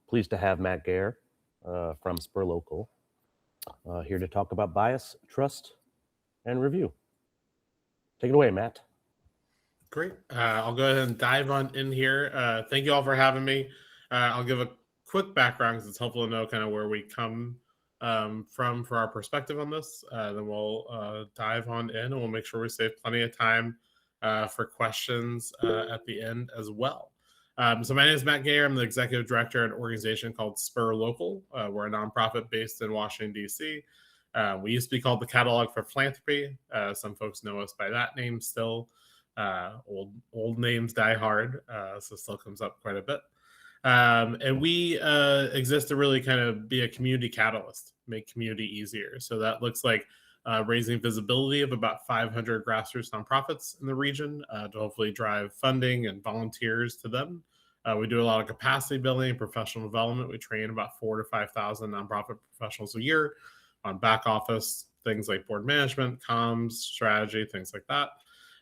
Pleased to have Matt Gayer from Spur Local here to talk about bias, trust, and review. Take it away, Matt. Great. I'll go ahead and dive on in here. Thank you all for having me. I'll give a quick background because it's helpful to know kind of where we come from for our perspective on this. Then we'll dive on in and we'll make sure we save plenty of time for questions at the end as well. So my name is Matt Gayer. I'm the executive director at an organization called Spur Local. We're a nonprofit based in Washington, DC. We used to be called the Catalogue for Philanthropy. Some folks know us by that name still. Old names die hard, so still comes up quite a bit. And we exist to really kind of be a community catalyst, make community easier. So that looks like raising visibility of about 500 grassroots nonprofits in the region to hopefully drive funding and volunteers to them. We do a lot of capacity building and professional development. We train about 4,000 to 5,000 nonprofit professionals a year on back office, things like board management, comms, strategy, things like that.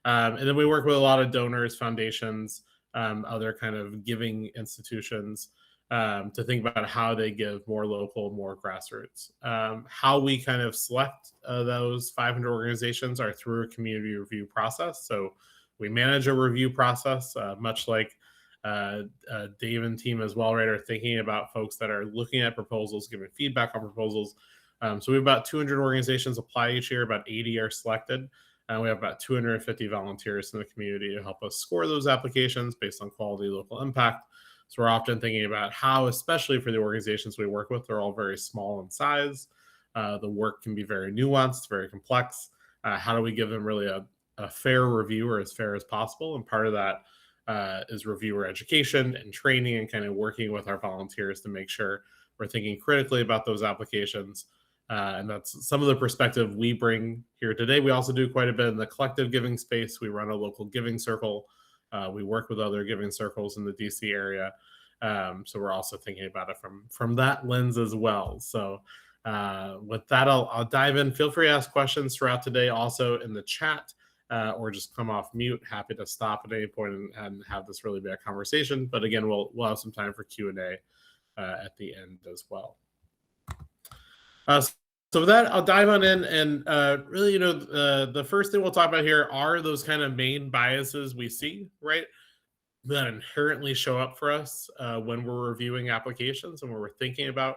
And then we work with a lot of donors, foundations, other kind of giving institutions to think about how they give more local, more grassroots. How we kind of select those 500 organizations are through a community review process. So we manage a review process, much like Dave and team as well, right, are thinking about folks that are looking at proposals, giving feedback on proposals. So we have about 200 organizations apply each year, about 80 are selected. And we have about 250 volunteers in the community to help us score those applications based on quality, local impact. So we're often thinking about how, especially for the organizations we work with, they're all very small in size. The work can be very nuanced, very complex. How do we give them really a fair review, or as fair as possible? And part of that is reviewer education and training and kind of working with our volunteers to make sure we're thinking critically about those applications. And that's some of the perspective we bring here today. We also do quite a bit in the collective giving space. We run a local giving circle. We work with other giving circles in the DC area. So we're also thinking about it from that lens as well. So with that, I'll dive in. Feel free to ask questions throughout today, also in the chat, or just come off mute. Happy to stop at any point and have this really be a conversation. But again, we'll have some time for Q&A at the end as well. So with that, I'll dive on in and really, the first thing we'll talk about here are those kind of main biases we see, right, that inherently show up for us when we're reviewing applications and when we're thinking about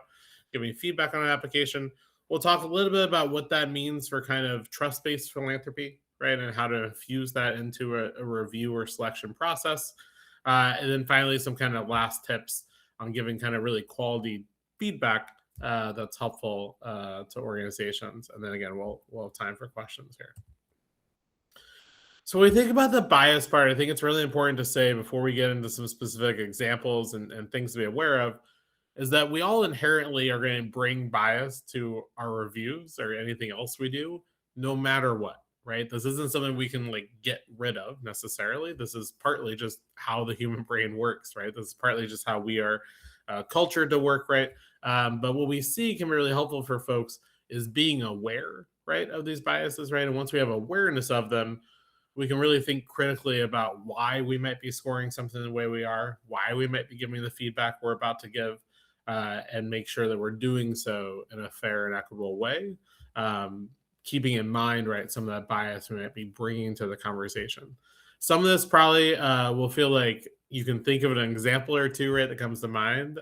giving feedback on an application. We'll talk a little bit about what that means for kind of trust-based philanthropy, right, and how to infuse that into a review or selection process. And then finally, some kind of last tips on giving kind of really quality feedback that's helpful to organizations. And then again, we'll have time for questions here. So when we think about the bias part, I think it's really important to say before we get into some specific examples and things to be aware of, is that we all inherently are going to bring bias to our reviews or anything else we do, no matter what, right? This isn't something we can get rid of necessarily. This is partly just how the human brain works, right? This is partly just how we are cultured to work, right? But what we see can be really helpful for folks is being aware, right, of these biases, right? And once we have awareness of them, we can really think critically about why we might be scoring something the way we are, why we might be giving the feedback we're about to give, and make sure that we're doing so in a fair and equitable way, keeping in mind, right, some of that bias we might be bringing to the conversation. Some of this probably will feel like you can think of an example or two, right, that comes to mind.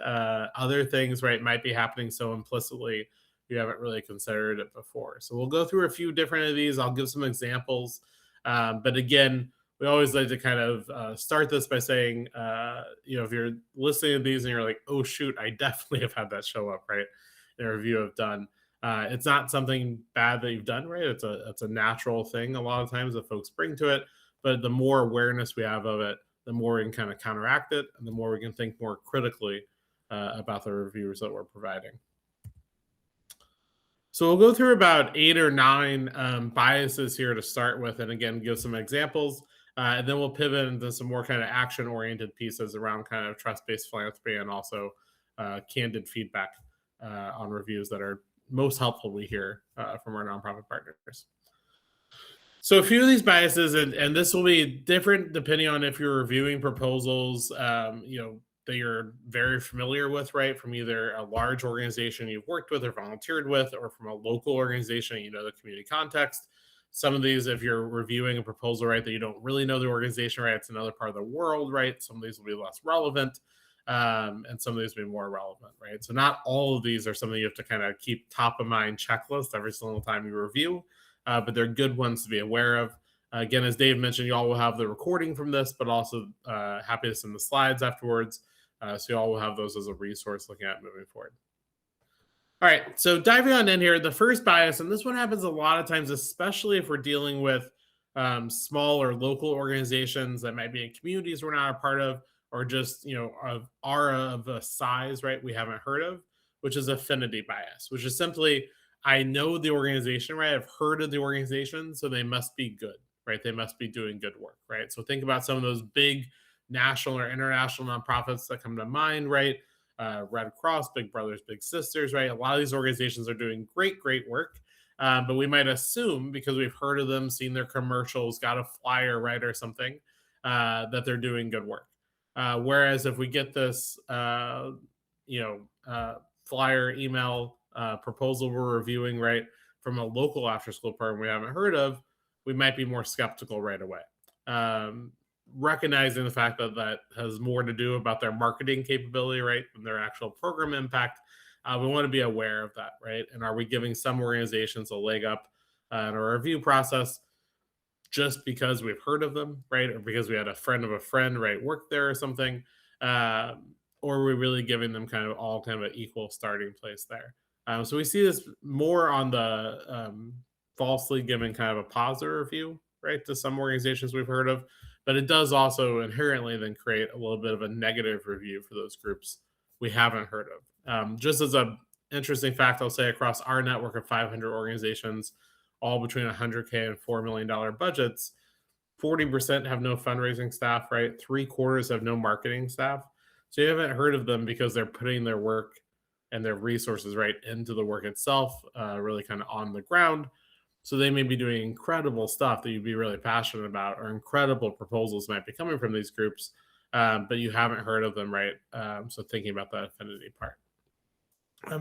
Other things, right, might be happening so implicitly you haven't really considered it before. So we'll go through a few different of these. I'll give some examples. But again, we always like to kind of start this by saying, if you're listening to these and you're like, oh, shoot, I definitely have had that show up, right, in a review I've done. It's not something bad that you've done, right? It's a natural thing a lot of times that folks bring to it. But the more awareness we have of it, the more we can kind of counteract it, and the more we can think more critically about the reviews that we're providing. So we'll go through about 8 or 9 biases here to start with, and again, give some examples, and then we'll pivot into some more kind of action-oriented pieces around kind of trust-based philanthropy and also candid feedback on reviews that are most helpful we hear from our nonprofit partners. So a few of these biases, and this will be different depending on if you're reviewing proposals, that you're very familiar with, right? From either a large organization you've worked with or volunteered with, or from a local organization, you know, the community context. Some of these, if you're reviewing a proposal, right, that you don't really know the organization, right, it's another part of the world, right? Some of these will be less relevant, and some of these will be more relevant, right? So not all of these are something you have to kind of keep top of mind checklist every single time you review, but they're good ones to be aware of. Again, as Dave mentioned, you all will have the recording from this, but also happy to send the slides afterwards. So you all will have those as a resource looking at moving forward. All right, so diving on in here, the first bias, and this one happens a lot of times, especially if we're dealing with small or local organizations that might be in communities we're not a part of, or just, you know, are of a size, right, we haven't heard of, which is affinity bias, which is simply, I know the organization, right, I've heard of the organization, so they must be good, right, they must be doing good work, right? So think about some of those big national or international nonprofits that come to mind, right? Red Cross, Big Brothers, Big Sisters, right? A lot of these organizations are doing great, great work. But we might assume, because we've heard of them, seen their commercials, got a flyer, right, or something, that they're doing good work. Whereas if we get this, flyer, email, proposal we're reviewing, right, from a local after school program we haven't heard of, we might be more skeptical right away. Recognizing the fact that that has more to do about their marketing capability, right, than their actual program impact. We want to be aware of that, right? And are we giving some organizations a leg up in our review process just because we've heard of them, right, or because we had a friend of a friend, right, work there or something, or are we really giving them kind of all kind of an equal starting place there? So we see this more on the falsely giving kind of a positive review, right, to some organizations we've heard of, but it does also inherently then create a little bit of a negative review for those groups we haven't heard of. Just as a interesting fact, I'll say across our network of 500 organizations, all between 100K and $4 million budgets, 40% have no fundraising staff, right? 3/4 have no marketing staff. So you haven't heard of them because they're putting their work and their resources right into the work itself, really kind of on the ground. So they may be doing incredible stuff that you'd be really passionate about, or incredible proposals might be coming from these groups, but you haven't heard of them, right? So thinking about that affinity part.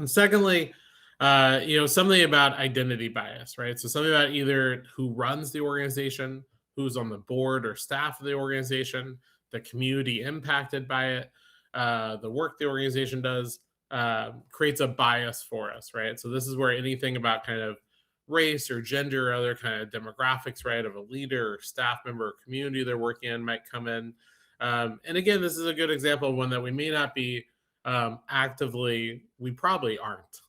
Secondly, something about identity bias, right? So something about either who runs the organization, who's on the board or staff of the organization, the community impacted by it, the work the organization does, creates a bias for us, right? So this is where anything about kind of race or gender or other kind of demographics, right, of a leader or staff member or community they're working in might come in. And again, this is a good example of one that we may not be we probably aren't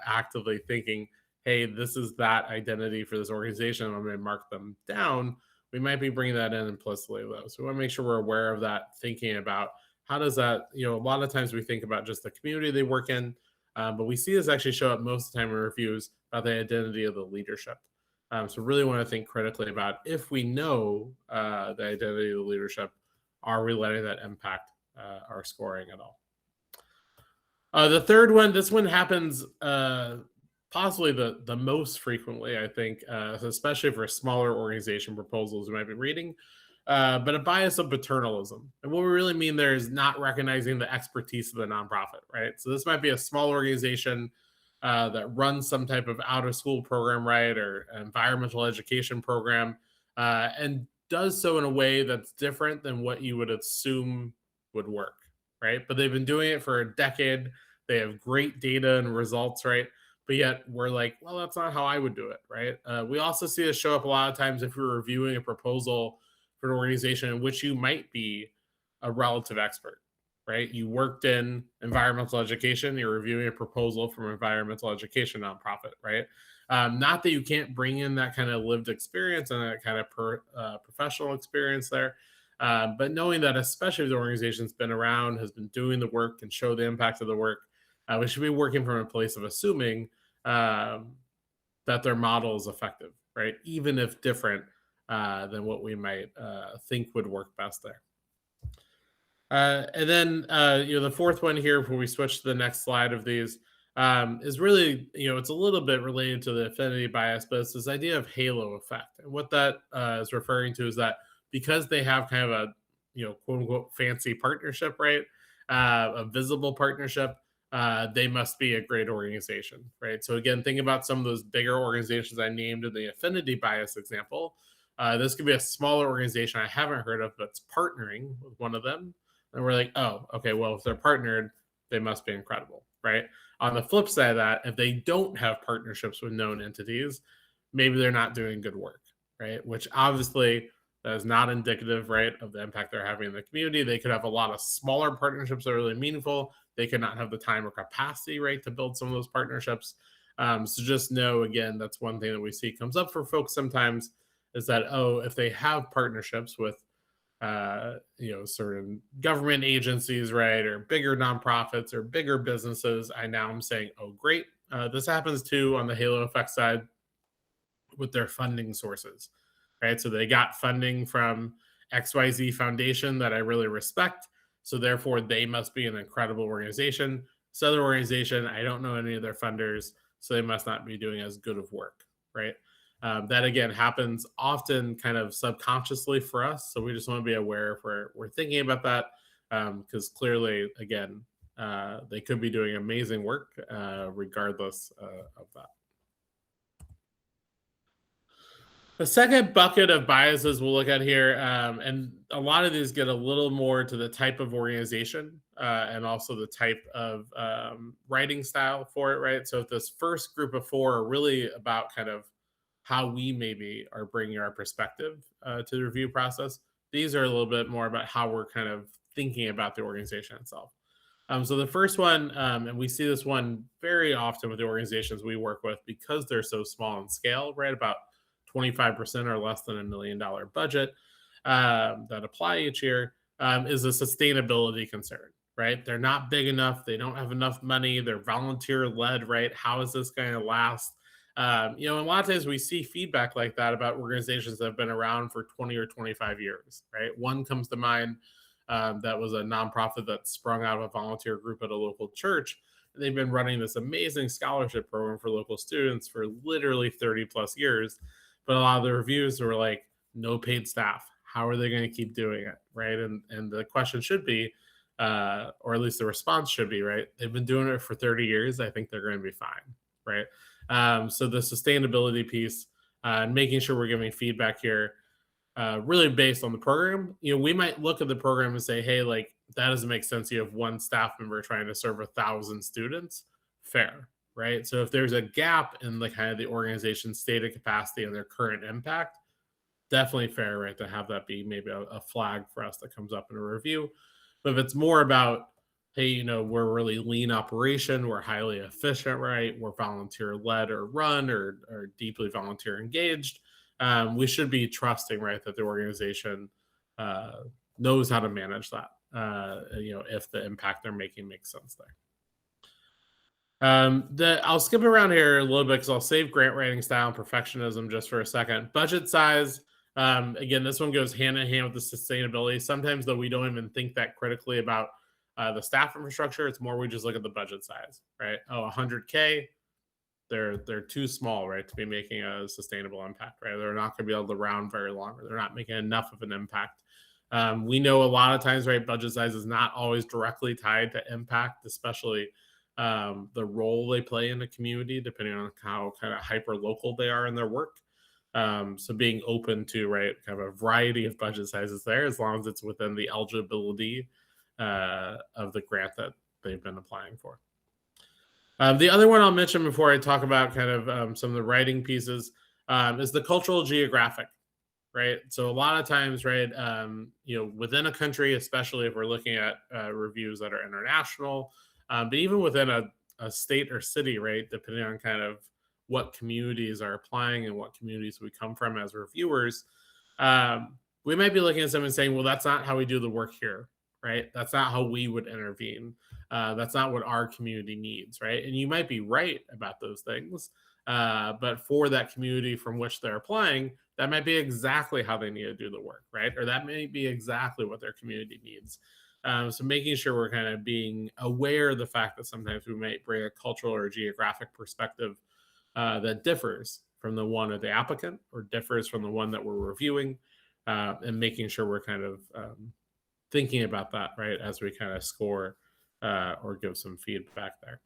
actively thinking, hey, this is that identity for this organization, I'm going to mark them down. We might be bringing that in implicitly, though. So we want to make sure we're aware of that, thinking about how does that, a lot of times we think about just the community they work in, but we see this actually show up most of the time in reviews about the identity of the leadership. So really want to think critically about, if we know the identity of the leadership, are we letting that impact our scoring at all? The third one, this one happens possibly the most frequently, I think, especially for smaller organization proposals we might be reading, but a bias of paternalism. And what we really mean there is not recognizing the expertise of the nonprofit, right? So this might be a small organization that runs some type of out-of-school program, right, or environmental education program, and does so in a way that's different than what you would assume would work, right? But they've been doing it for a decade. They have great data and results, right? But yet we're like, well, that's not how I would do it, right? We also see this show up a lot of times if you're reviewing a proposal for an organization in which you might be a relative expert, right? You worked in environmental education, you're reviewing a proposal from an environmental education nonprofit, right? Not that you can't bring in that kind of lived experience and that kind of professional experience there, but knowing that, especially if the organization's been around, has been doing the work, and show the impact of the work, we should be working from a place of assuming that their model is effective, right? Even if different than what we might think would work best there. And then, the fourth one here, before we switch to the next slide of these, is really, it's a little bit related to the affinity bias, but it's this idea of halo effect. And what that is referring to is that because they have kind of a, quote unquote, fancy partnership, right? a visible partnership, they must be a great organization, right? So again, think about some of those bigger organizations I named in the affinity bias example. This could be a smaller organization I haven't heard of, but's partnering with one of them. And we're like, oh, okay, well, if they're partnered, they must be incredible, right? On the flip side of that, if they don't have partnerships with known entities, maybe they're not doing good work, right? Which obviously that is not indicative, right, of the impact they're having in the community. They could have a lot of smaller partnerships that are really meaningful. They could not have the time or capacity, right, to build some of those partnerships. So just know, again, that's one thing that we see comes up for folks sometimes is that, oh, if they have partnerships with certain government agencies, right, or bigger nonprofits or bigger businesses, I now am saying, oh, great. This happens too on the halo effect side with their funding sources, right? So they got funding from XYZ Foundation that I really respect. So therefore, they must be an incredible organization. This other organization, I don't know any of their funders, so they must not be doing as good of work, right? That again happens often kind of subconsciously for us. So we just want to be aware if we're thinking about that because clearly, again, they could be doing amazing work regardless of that. The second bucket of biases we'll look at here, and a lot of these get a little more to the type of organization and also the type of writing style for it, right? So, if this first group of four are really about kind of how we maybe are bringing our perspective to the review process, these are a little bit more about how we're kind of thinking about the organization itself. So the first one, and we see this one very often with the organizations we work with because they're so small in scale, right? About 25% or less than $1 million budget that apply each year is a sustainability concern, right? They're not big enough. They don't have enough money. They're volunteer led, right? How is this going to last? And a lot of times we see feedback like that about organizations that have been around for 20 or 25 years, right? One comes to mind that was a nonprofit that sprung out of a volunteer group at a local church. And they've been running this amazing scholarship program for local students for literally 30 plus years. But a lot of the reviews were like, no paid staff. How are they going to keep doing it? Right. And the question should be, or at least the response should be, right? They've been doing it for 30 years. I think they're going to be fine. Right. So the sustainability piece and making sure we're giving feedback here really based on the program. We might look at the program and say, hey, like that doesn't make sense. You have one staff member trying to serve 1,000 students. Fair, right? So if there's a gap in the kind of the organization's stated capacity and their current impact, definitely fair, right, to have that be maybe a flag for us that comes up in a review. But if it's more about, hey, we're a really lean operation, we're highly efficient, right? We're volunteer led or run or deeply volunteer engaged. We should be trusting, right, that the organization knows how to manage that. If the impact they're making makes sense there. I'll skip around here a little bit because I'll save grant writing style and perfectionism just for a second. Budget size. Again, this one goes hand in hand with the sustainability. Sometimes, though, we don't even think that critically about the staff infrastructure. It's more we just look at the budget size, right? Oh, 100K. They're too small, right, to be making a sustainable impact, right? They're not going to be able to round very long, or they're not making enough of an impact. We know a lot of times, right, budget size is not always directly tied to impact, especially the role they play in the community, depending on how kind of hyper local they are in their work. So being open to, right, kind of a variety of budget sizes there, as long as it's within the eligibility of the grant that they've been applying for. The other one I'll mention before I talk about kind of some of the writing pieces is the cultural geographic, right? So a lot of times, right, within a country, especially if we're looking at reviews that are international, but even within a state or city, right, depending on kind of what communities are applying and what communities we come from as reviewers, we might be looking at something and saying, well, that's not how we do the work here, right? That's not how we would intervene. That's not what our community needs, right? And you might be right about those things, but for that community from which they're applying, that might be exactly how they need to do the work, right? Or that may be exactly what their community needs. So making sure we're kind of being aware of the fact that sometimes we might bring a cultural or geographic perspective that differs from the one of the applicant or differs from the one that we're reviewing, and making sure we're kind of thinking about that, right, as we kind of score or give some feedback there.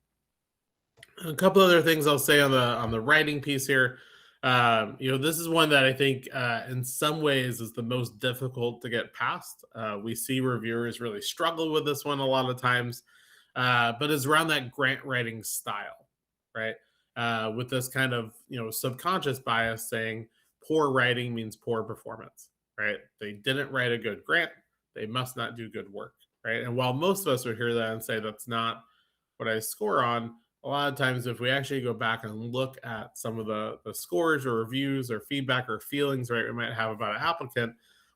A couple other things I'll say on the writing piece here. This is one that I think in some ways is the most difficult to get past. We see reviewers really struggle with this one a lot of times, but it's around that grant writing style, right? With this kind of subconscious bias saying poor writing means poor performance, right? They didn't write a good grant, they must not do good work, right? And while most of us would hear that and say that's not what I score on, a lot of times if we actually go back and look at some of the scores or reviews or feedback or feelings, right, we might have about an applicant,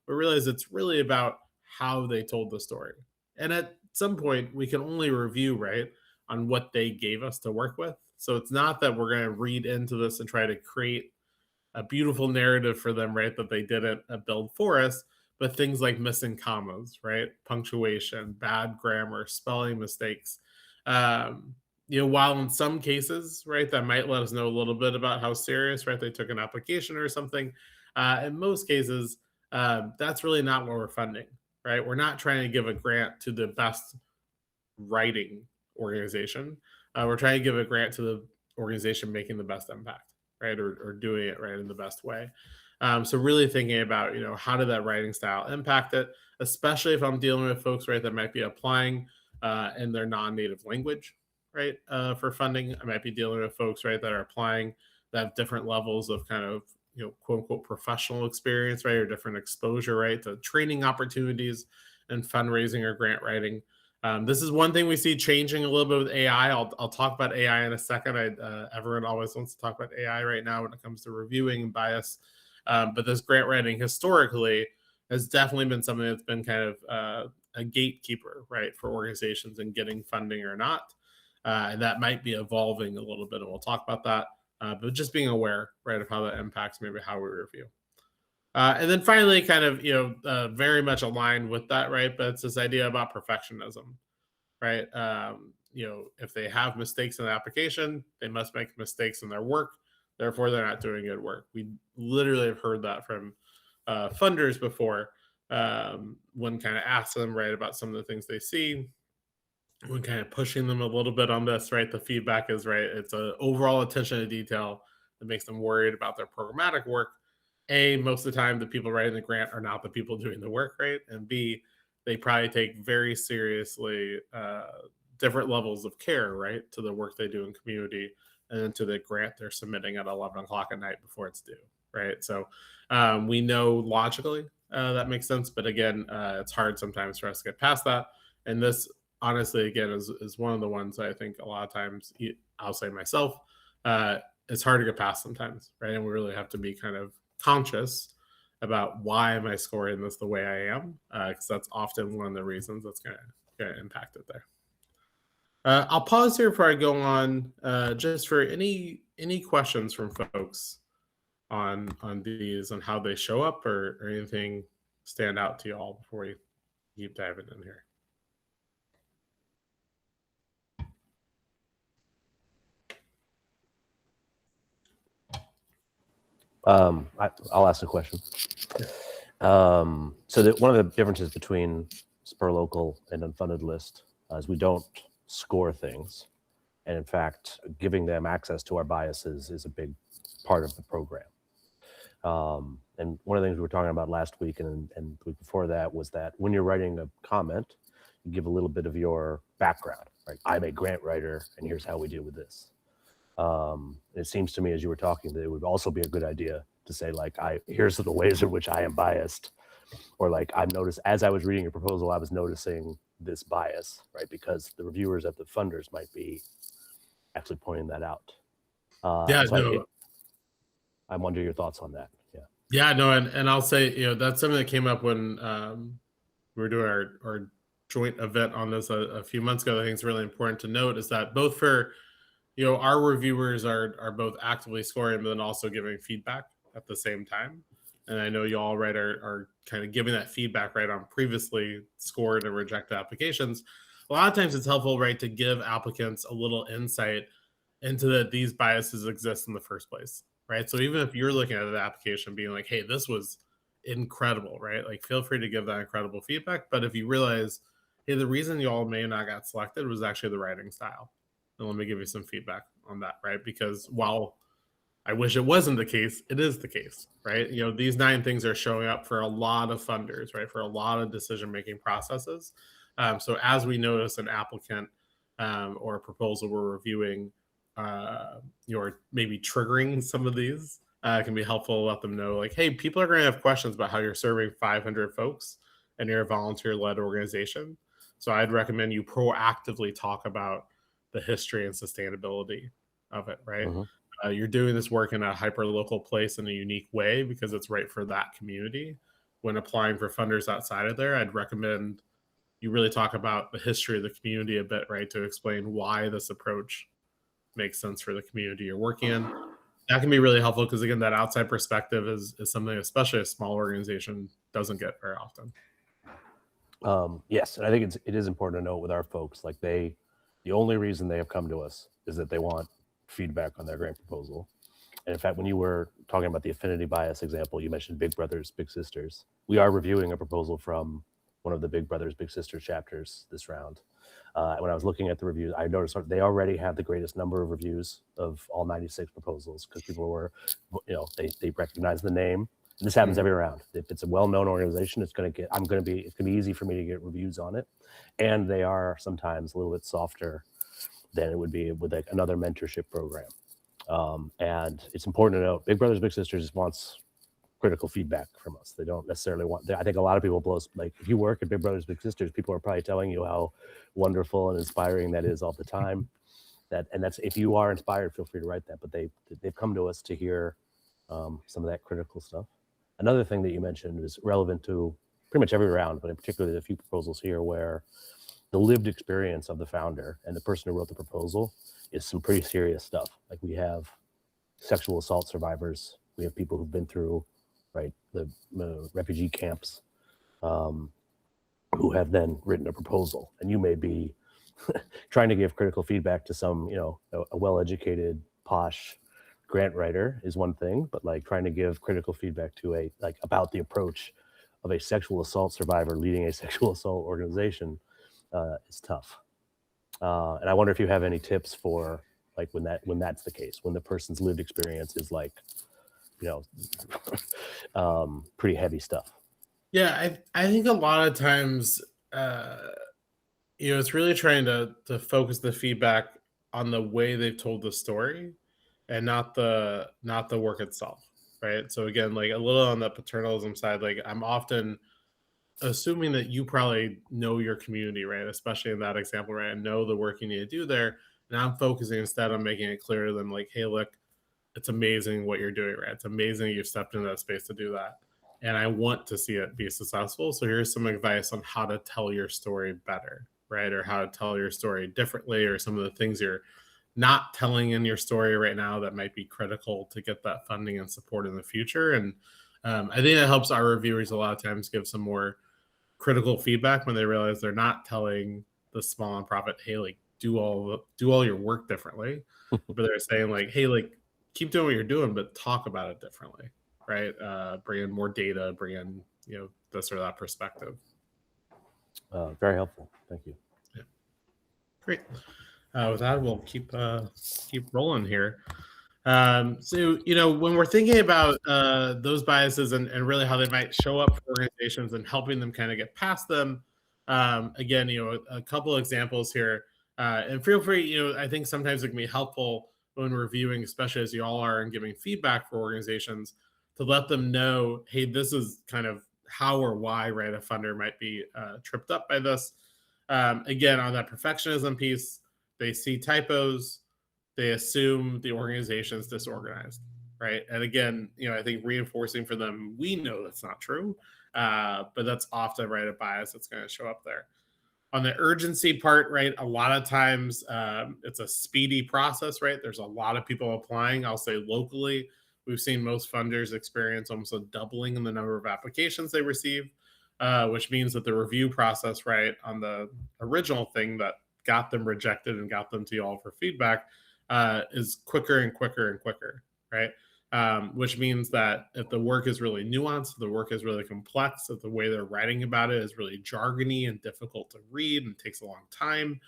we realize it's really about how they told the story. And at some point we can only review, right, on what they gave us to work with. So it's not that we're going to read into this and try to create a beautiful narrative for them, right, that they didn't build for us, but things like missing commas, right, punctuation, bad grammar, spelling mistakes. While in some cases, right, that might let us know a little bit about how serious, right, they took an application or something. In most cases, that's really not what we're funding, right? We're not trying to give a grant to the best writing organization. We're trying to give a grant to the organization making the best impact, right, or doing it right in the best way. So really thinking about, how did that writing style impact it, especially if I'm dealing with folks, right, that might be applying in their non-native language, right, for funding. I might be dealing with folks, right, that are applying that have different levels of kind of, quote unquote professional experience, right, or different exposure, right, to training opportunities and fundraising or grant writing. This is one thing we see changing a little bit with AI. I'll talk about AI in a second. Everyone always wants to talk about AI right now when it comes to reviewing and bias. But this grant writing historically has definitely been something that's been kind of a gatekeeper, right, for organizations and getting funding or not. And that might be evolving a little bit, and we'll talk about that. But just being aware, right, of how that impacts maybe how we review. And then finally, kind of, very much aligned with that, right? But it's this idea about perfectionism, right? If they have mistakes in the application, they must make mistakes in their work. Therefore, they're not doing good work. We literally have heard that from funders before when kind of ask them, right, about some of the things they see, when kind of pushing them a little bit on this, right? The feedback is, right, it's an overall attention to detail that makes them worried about their programmatic work. A, most of the time, the people writing the grant are not the people doing the work, right? And B, they probably take very seriously different levels of care, right, to the work they do in community and then to the grant they're submitting at 11 o'clock at night before it's due, right? So we know logically that makes sense, but again, it's hard sometimes for us to get past that. And this, honestly, again, is one of the ones I think a lot of times, I'll say myself, it's hard to get past sometimes, right? And we really have to be kind of conscious about why am I scoring this the way I am, because that's often one of the reasons that's going to impact it there. I'll pause here before I go on, just for any questions from folks on these, on how they show up, or anything stand out to you all before we keep diving in here. I'll ask a question. So one of the differences between Spur Local and unfunded list is we don't score things. And in fact, giving them access to our biases is a big part of the program. And one of the things we were talking about last week and the week before that was that when you're writing a comment, you give a little bit of your background, right? I'm a grant writer, and here's how we deal with this. It seems to me, as you were talking, that it would also be a good idea to say, like, here's the ways in which I am biased, or like, I've noticed as I was reading your proposal, I was noticing this bias, right? Because the reviewers at the funders might be actually pointing that out. I wonder your thoughts on that. Yeah, no, and I'll say, that's something that came up when we were doing our joint event on this a few months ago. I think it's really important to note is that both for our reviewers are both actively scoring, but then also giving feedback at the same time. And I know you all, right, are kind of giving that feedback, right, on previously scored and rejected applications. A lot of times it's helpful, right, to give applicants a little insight into that these biases exist in the first place, right? So even if you're looking at an application being like, hey, this was incredible, right? Like, feel free to give that incredible feedback. But if you realize, hey, the reason y'all may not got selected was actually the writing style. And let me give you some feedback on that, right? Because while I wish it wasn't the case, it is the case, right? These 9 things are showing up for a lot of funders, right? For a lot of decision-making processes. So as we notice an applicant or a proposal we're reviewing, you're maybe triggering some of these, it can be helpful to let them know, like, hey, people are going to have questions about how you're serving 500 folks and you're a volunteer-led organization. So I'd recommend you proactively talk about the history and sustainability of it, right? Mm-hmm. You're doing this work in a hyper local place in a unique way because it's right for that community. When applying for funders outside of there, I'd recommend you really talk about the history of the community a bit, right? To explain why this approach makes sense for the community you're working in. That can be really helpful because, again, that outside perspective is something, especially a small organization, doesn't get very often. Yes, and I think it is important to note with our folks, like the only reason they have come to us is that they want feedback on their grant proposal. And in fact, when you were talking about the affinity bias example, you mentioned Big Brothers, Big Sisters. We are reviewing a proposal from one of the Big Brothers, Big Sisters chapters this round. When I was looking at the reviews, I noticed they already have the greatest number of reviews of all 96 proposals because people were, they recognize the name. And this happens every round. If it's a well-known organization, it's going to be easy for me to get reviews on it. And they are sometimes a little bit softer than it would be with like another mentorship program. And it's important to note, Big Brothers Big Sisters wants critical feedback from us. They don't necessarily want. I think a lot of people like if you work at Big Brothers Big Sisters, people are probably telling you how wonderful and inspiring that is all the time. And that's if you are inspired, feel free to write that. But they've come to us to hear some of that critical stuff. Another thing that you mentioned is relevant to pretty much every round, but in particular the few proposals here where the lived experience of the founder and the person who wrote the proposal is some pretty serious stuff. Like we have sexual assault survivors. We have people who've been through, right, the refugee camps who have then written a proposal. And you may be trying to give critical feedback to some, a well-educated, posh grant writer is one thing, but like trying to give critical feedback to about the approach of a sexual assault survivor leading a sexual assault organization is tough. And I wonder if you have any tips for like when that's the case, when the person's lived experience is like, pretty heavy stuff. Yeah, I think a lot of times, it's really trying to focus the feedback on the way they've told the story, and not the work itself, right? So again, like a little on the paternalism side, like I'm often assuming that you probably know your community, right? Especially in that example, right? And know the work you need to do there. And I'm focusing instead on making it clear to them, like, hey, look, it's amazing what you're doing, right? It's amazing you've stepped into that space to do that. And I want to see it be successful. So here's some advice on how to tell your story better, right? Or how to tell your story differently, or some of the things you're not telling in your story right now that might be critical to get that funding and support in the future. And I think that helps our reviewers a lot of times give some more critical feedback when they realize they're not telling the small nonprofit, hey, like do all your work differently, but they're saying like, hey, like keep doing what you're doing, but talk about it differently, right? Bring in more data, bring in this or that perspective. Very helpful. Thank you. Yeah. Great. With that, we'll keep rolling here. So, when we're thinking about those biases and really how they might show up for organizations and helping them kind of get past them, again, a couple examples here. And feel free, I think sometimes it can be helpful when reviewing, especially as you all are and giving feedback for organizations, to let them know, hey, this is kind of how or why, right, a funder might be tripped up by this. Again, on that perfectionism piece, they see typos, they assume the organization is disorganized, right? And again, I think reinforcing for them, we know that's not true, but that's often, right, a bias that's going to show up there. On the urgency part, right, a lot of times it's a speedy process, right? There's a lot of people applying. I'll say locally, we've seen most funders experience almost a doubling in the number of applications they receive, which means that the review process, right, on the original thing that got them rejected and got them to y'all for feedback is quicker and quicker and quicker, right? which means that if the work is really nuanced, if the work is really complex, if the way they're writing about it is really jargony and difficult to read and takes a long time,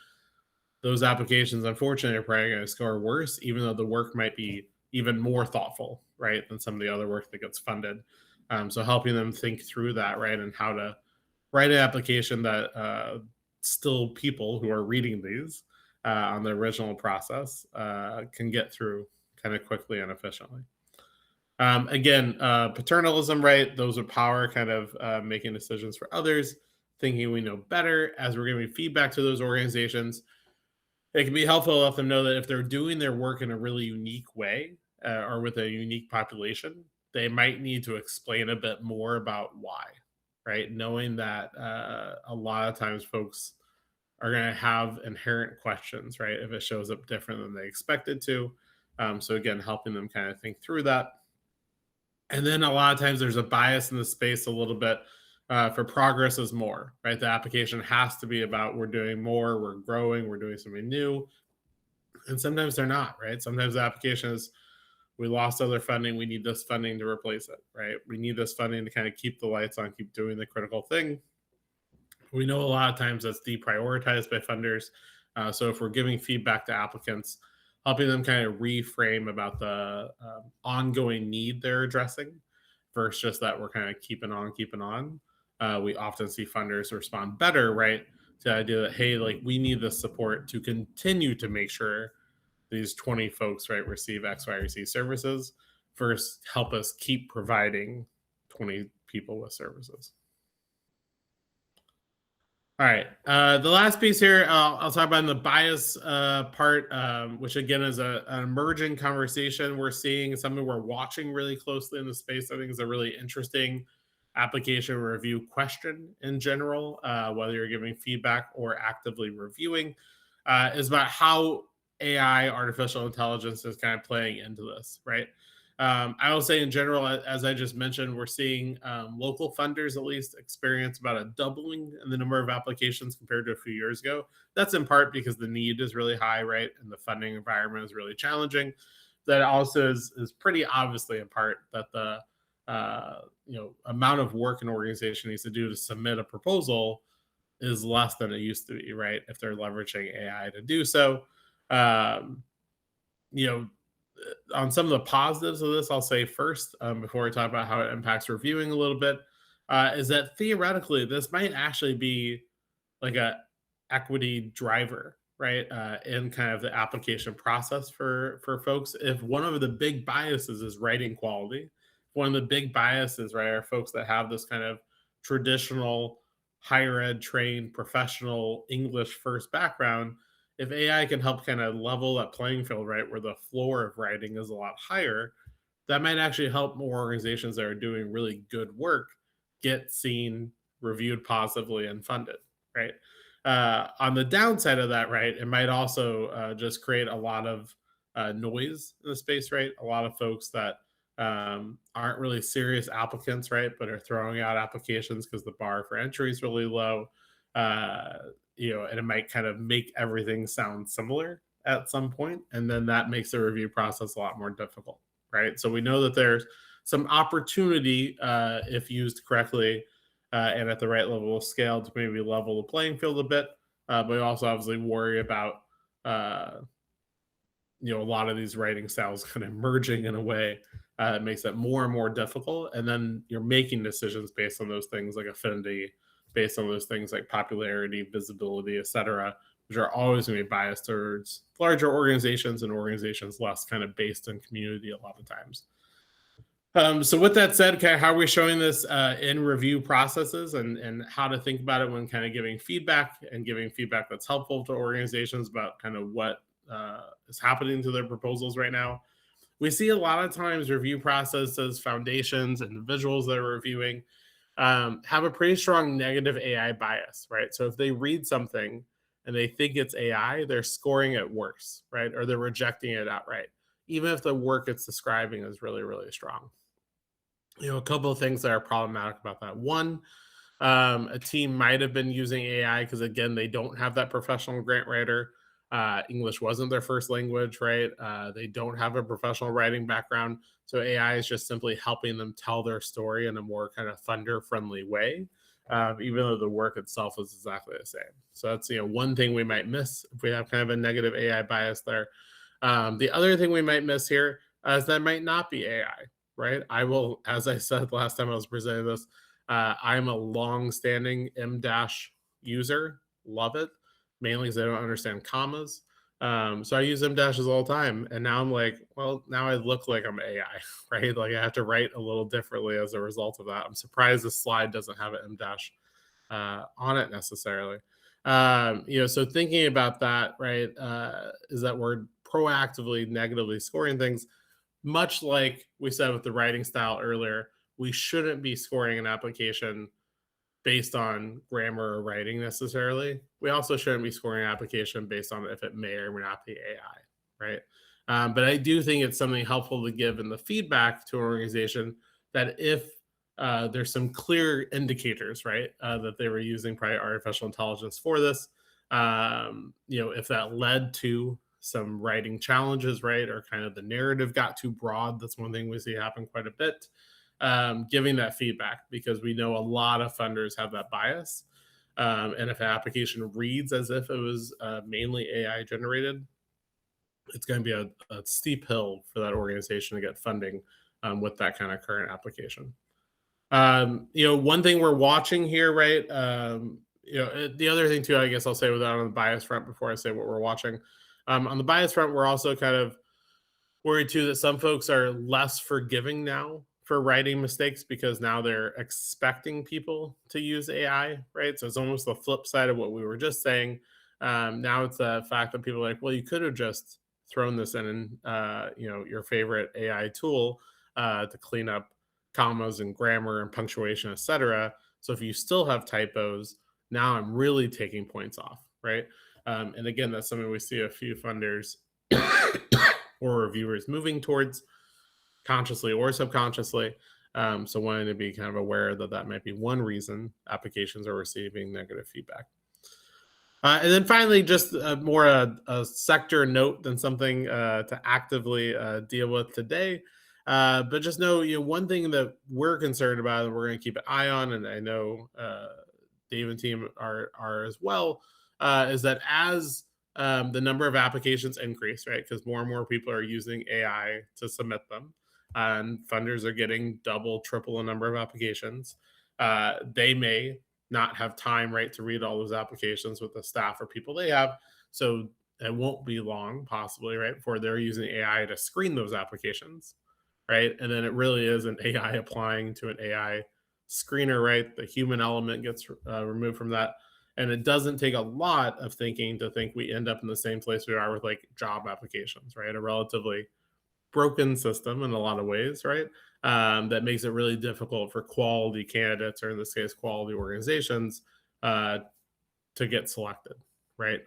those applications, unfortunately, are probably going to score worse, even though the work might be even more thoughtful, right, than some of the other work that gets funded. So helping them think through that, right, and how to write an application that still people who are reading these on the original process can get through kind of quickly and efficiently. Again, paternalism, right? Those with power kind of making decisions for others, thinking we know better. As we're giving feedback to those organizations, it can be helpful to let them know that if they're doing their work in a really unique way or with a unique population, they might need to explain a bit more about why, right? Knowing that a lot of times folks are going to have inherent questions, right? If it shows up different than they expected to. So, again, helping them kind of think through that. And then a lot of times there's a bias in the space a little bit for progress is more, right? The application has to be about we're doing more, we're growing, we're doing something new. And sometimes they're not, right? Sometimes the application is we lost other funding, we need this funding to replace it, right? We need this funding to kind of keep the lights on, keep doing the critical thing. We know a lot of times that's deprioritized by funders. So if we're giving feedback to applicants, helping them kind of reframe about the ongoing need they're addressing versus just that we're kind of keeping on. We often see funders respond better, right, to the idea that, hey, like we need this support to continue to make sure these 20 folks, right, receive X, Y, or Z services versus help us keep providing 20 people with services. All right. The last piece here, I'll talk about in the bias part, which again is an emerging conversation we're seeing, something we're watching really closely in the space. I think is a really interesting application review question in general, whether you're giving feedback or actively reviewing, is about how AI, artificial intelligence, is kind of playing into this, right? I will say in general, as I just mentioned, we're seeing local funders at least experience about a doubling in the number of applications compared to a few years ago. That's in part because the need is really high, right? And the funding environment is really challenging. That also is pretty obviously in part that the amount of work an organization needs to do to submit a proposal is less than it used to be, right? If they're leveraging AI to do so. You know, on some of the positives of this, I'll say first, before we talk about how it impacts reviewing a little bit, is that theoretically this might actually be like a equity driver, right, in kind of the application process for folks. If one of the big biases is writing quality, one of the big biases, right, are folks that have this kind of traditional higher ed trained professional English first background. If AI can help kind of level that playing field, right, where the floor of writing is a lot higher, that might actually help more organizations that are doing really good work get seen, reviewed positively, and funded, right? On the downside of that, right, it might also just create a lot of noise in the space, right? A lot of folks that aren't really serious applicants, right, but are throwing out applications because the bar for entry is really low. And it might kind of make everything sound similar at some point, and then that makes the review process a lot more difficult, right? So we know that there's some opportunity if used correctly and at the right level of scale to maybe level the playing field a bit, but we also obviously worry about a lot of these writing styles kind of merging in a way that makes it more and more difficult, and then you're making decisions based on those things like affinity, based on those things like popularity, visibility, etc., which are always going to be biased towards larger organizations and organizations less kind of based in community a lot of times. So with that said, kind of how are we showing this in review processes and how to think about it when kind of giving feedback and giving feedback that's helpful to organizations about kind of what is happening to their proposals right now. We see a lot of times review processes, foundations, individuals that are reviewing have a pretty strong negative AI bias, right? So if they read something and they think it's AI, they're scoring it worse, right? Or they're rejecting it outright, even if the work it's describing is really, really strong. A couple of things that are problematic about that. One, a team might have been using AI because, again, they don't have that professional grant writer English wasn't their first language, right? They don't have a professional writing background. So AI is just simply helping them tell their story in a more kind of funder friendly way, even though the work itself is exactly the same. So that's one thing we might miss if we have kind of a negative AI bias there. The other thing we might miss here is that might not be AI, right? I will, as I said last time I was presenting this, I'm a long-standing M-dash user, love it, mainly because I don't understand commas. So I use M-dashes all the time, and now I'm like, well, now I look like I'm AI, right? Like I have to write a little differently as a result of that. I'm surprised this slide doesn't have an M-dash on it necessarily. So thinking about that, right, is that we're proactively negatively scoring things, much like we said with the writing style earlier. We shouldn't be scoring an application based on grammar or writing necessarily. We also shouldn't be scoring an application based on if it may or may not be AI, right? But I do think it's something helpful to give in the feedback to an organization that if there's some clear indicators, right, that they were using probably artificial intelligence for this, if that led to some writing challenges, right, or kind of the narrative got too broad, that's one thing we see happen quite a bit. Giving that feedback, because we know a lot of funders have that bias. And if an application reads as if it was mainly AI generated, it's going to be a steep hill for that organization to get funding with that kind of current application. One thing we're watching here, right? The other thing too, I guess I'll say with that on the bias front before I say what we're watching. On the bias front, we're also kind of worried too that some folks are less forgiving now for writing mistakes because now they're expecting people to use AI, right? So it's almost the flip side of what we were just saying. Now it's the fact that people are like, well, you could have just thrown this in, your favorite AI tool to clean up commas and grammar and punctuation, etc. So if you still have typos, now I'm really taking points off, right? And again, that's something we see a few funders or reviewers moving towards, consciously or subconsciously. So wanting to be kind of aware that that might be one reason applications are receiving negative feedback. And then finally, just more a sector note than something to actively deal with today. But just know, one thing that we're concerned about and we're going to keep an eye on, and I know Dave and team are as well, is that as the number of applications increase, right? Because more and more people are using AI to submit them, and funders are getting double, triple the number of applications. They may not have time, right, to read all those applications with the staff or people they have. So it won't be long, possibly, right, before they're using AI to screen those applications, right? And then it really is an AI applying to an AI screener, right? The human element gets removed from that. And it doesn't take a lot of thinking to think we end up in the same place we are with like job applications, right? A relatively broken system in a lot of ways, right? That makes it really difficult for quality candidates, or in this case, quality organizations, to get selected, right?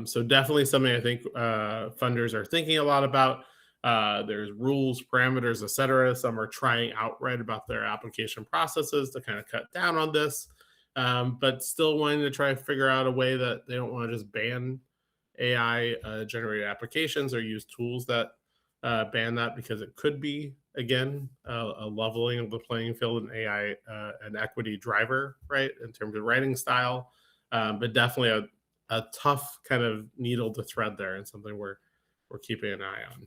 So definitely something I think funders are thinking a lot about. There's rules, parameters, etc. Some are trying outright about their application processes to kind of cut down on this, but still wanting to try to figure out a way that they don't want to just ban AI generated applications or use tools that ban that, because it could be, again, a leveling of the playing field in AI, an equity driver, right, in terms of writing style, but definitely a tough kind of needle to thread there, and something we're keeping an eye on.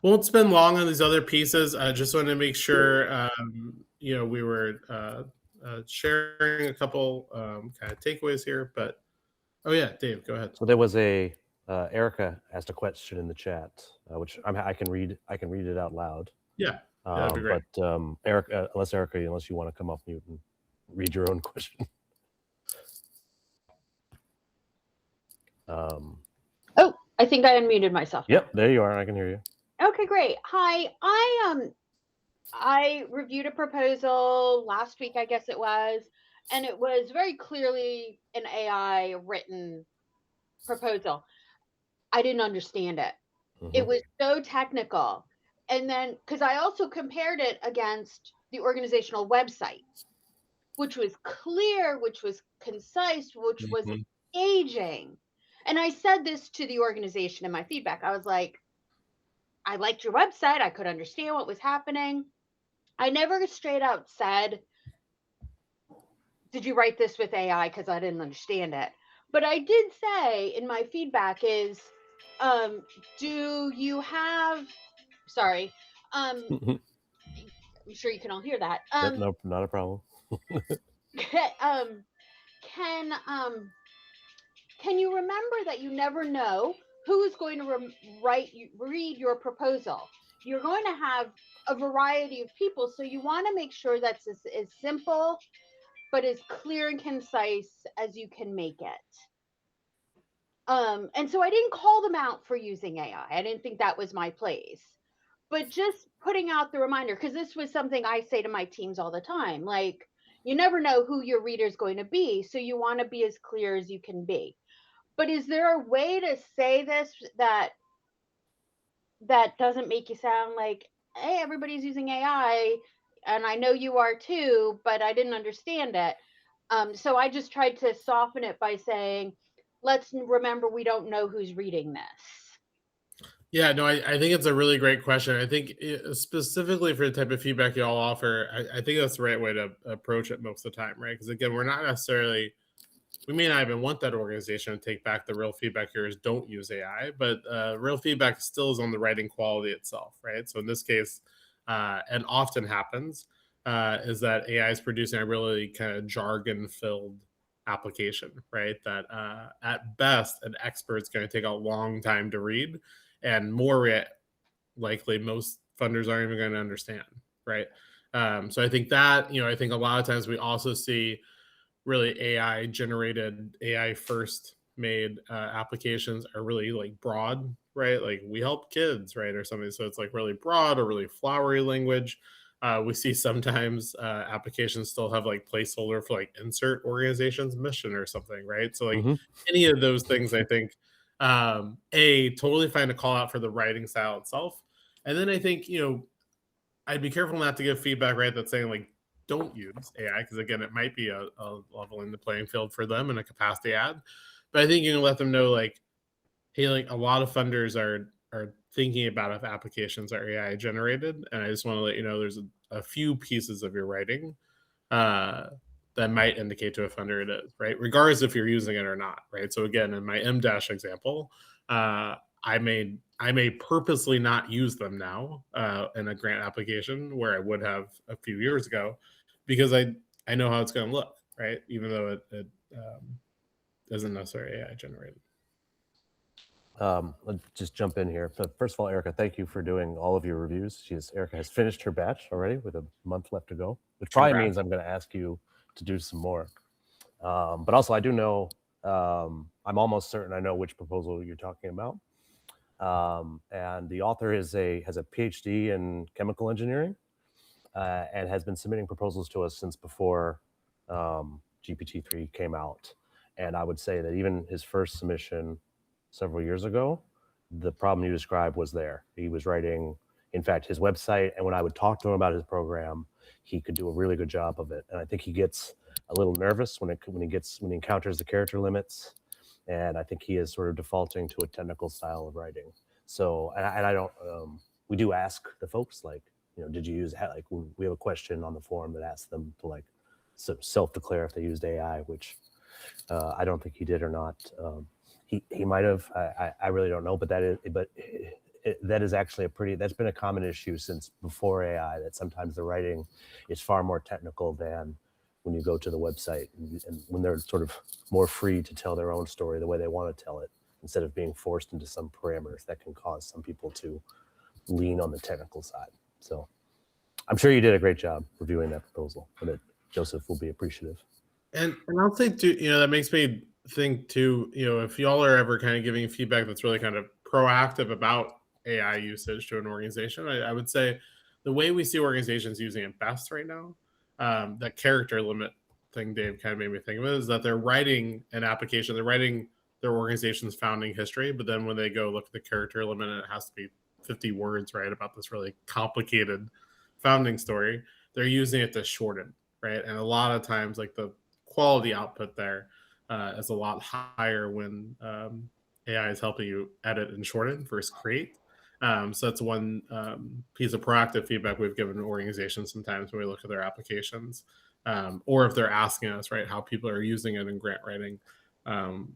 Won't spend long on these other pieces. I just wanted to make sure we were sharing a couple kind of takeaways here. But oh yeah, Dave, go ahead. So there was a Erica asked a question in the chat, which I can read it out loud. Yeah, that'd be great. But Erica, unless you want to come off mute and read your own question. Oh, I think I unmuted myself. Yep, there you are. I can hear you. Okay, great. Hi, I reviewed a proposal last week, I guess it was, and it was very clearly an AI written proposal. I didn't understand it. Mm-hmm. It was so technical. And then, because I also compared it against the organizational website, which was clear, which was concise, which was engaging. And I said this to the organization in my feedback. I was like, I liked your website. I could understand what was happening. I never straight out said, did you write this with AI? Because I didn't understand it. But I did say in my feedback is, do you have, sorry, I'm sure you can all hear that. Yep, no, not a problem. Can can you remember that you never know who is going to read your proposal? You're going to have a variety of people, so you want to make sure that's as simple but as clear and concise as you can make it. And so I didn't call them out for using AI. I didn't think that was my place. But just putting out the reminder, because this was something I say to my teams all the time, like, you never know who your reader is going to be, so you want to be as clear as you can be. But is there a way to say this that doesn't make you sound like, hey, everybody's using AI, and I know you are too, but I didn't understand it. So I just tried to soften it by saying, let's remember we don't know who's reading this. Yeah, no, I think it's a really great question. I think specifically for the type of feedback you all offer, I think that's the right way to approach it most of the time, right? Because again, we're not necessarily, we may not even want that organization to take back. The real feedback here is don't use AI, but real feedback still is on the writing quality itself, right? So in this case, and often happens, is that AI is producing a really kind of jargon-filled application, right? That at best, an expert's going to take a long time to read, and more likely, most funders aren't even going to understand, right? So I think that, I think a lot of times we also see really AI generated, AI first made applications are really like broad, right? Like we help kids, right? Or something. So it's like really broad or really flowery language. We see sometimes applications still have like placeholder for like insert organization's mission or something, right? So like any of those things, I think, totally fine to call out for the writing style itself. And then I think, I'd be careful not to give feedback, right? That's saying like, don't use AI, because again, it might be a leveling the playing field for them in a capacity ad. But I think you can let them know like, hey, like a lot of funders are thinking about if applications are AI generated. And I just want to let you know there's a few pieces of your writing that might indicate to a funder it is, right? Regardless if you're using it or not, right? So again, in my M- example, I may purposely not use them now in a grant application where I would have a few years ago, because I know how it's going to look, right? Even though it isn't necessarily AI generated. Let's just jump in here. First of all, Erica, thank you for doing all of your reviews. Erica has finished her batch already with a month left to go, which probably means I'm going to ask you to do some more. But also, I do know, I'm almost certain I know which proposal you're talking about. And the author has a PhD in chemical engineering and has been submitting proposals to us since before GPT-3 came out. And I would say that even his first submission several years ago, the problem you described was there. He was writing, in fact, his website, and when I would talk to him about his program, he could do a really good job of it. And I think he gets a little nervous when he encounters the character limits, and I think he is sort of defaulting to a technical style of writing. So, and I don't, we do ask the folks, like, did you use, like, we have a question on the forum that asks them to like self-declare if they used AI, which I don't think he did or not. He might have. I really don't know, but that is actually that's been a common issue since before AI, that sometimes the writing is far more technical than when you go to the website, and when they're sort of more free to tell their own story the way they want to tell it, instead of being forced into some parameters that can cause some people to lean on the technical side. So I'm sure you did a great job reviewing that proposal, but Joseph will be appreciative. And I'll say too, that makes me think too, if y'all are ever kind of giving feedback that's really kind of proactive about AI usage to an organization, I would say the way we see organizations using it best right now, that character limit thing Dave kind of made me think of it, is that they're writing an application, they're writing their organization's founding history, but then when they go look at the character limit, and it has to be 50 words, right, about this really complicated founding story, they're using it to shorten, right? And a lot of times, like the quality output there is a lot higher when AI is helping you edit and shorten versus create. So that's one piece of proactive feedback we've given organizations sometimes when we look at their applications, or if they're asking us, right, how people are using it in grant writing.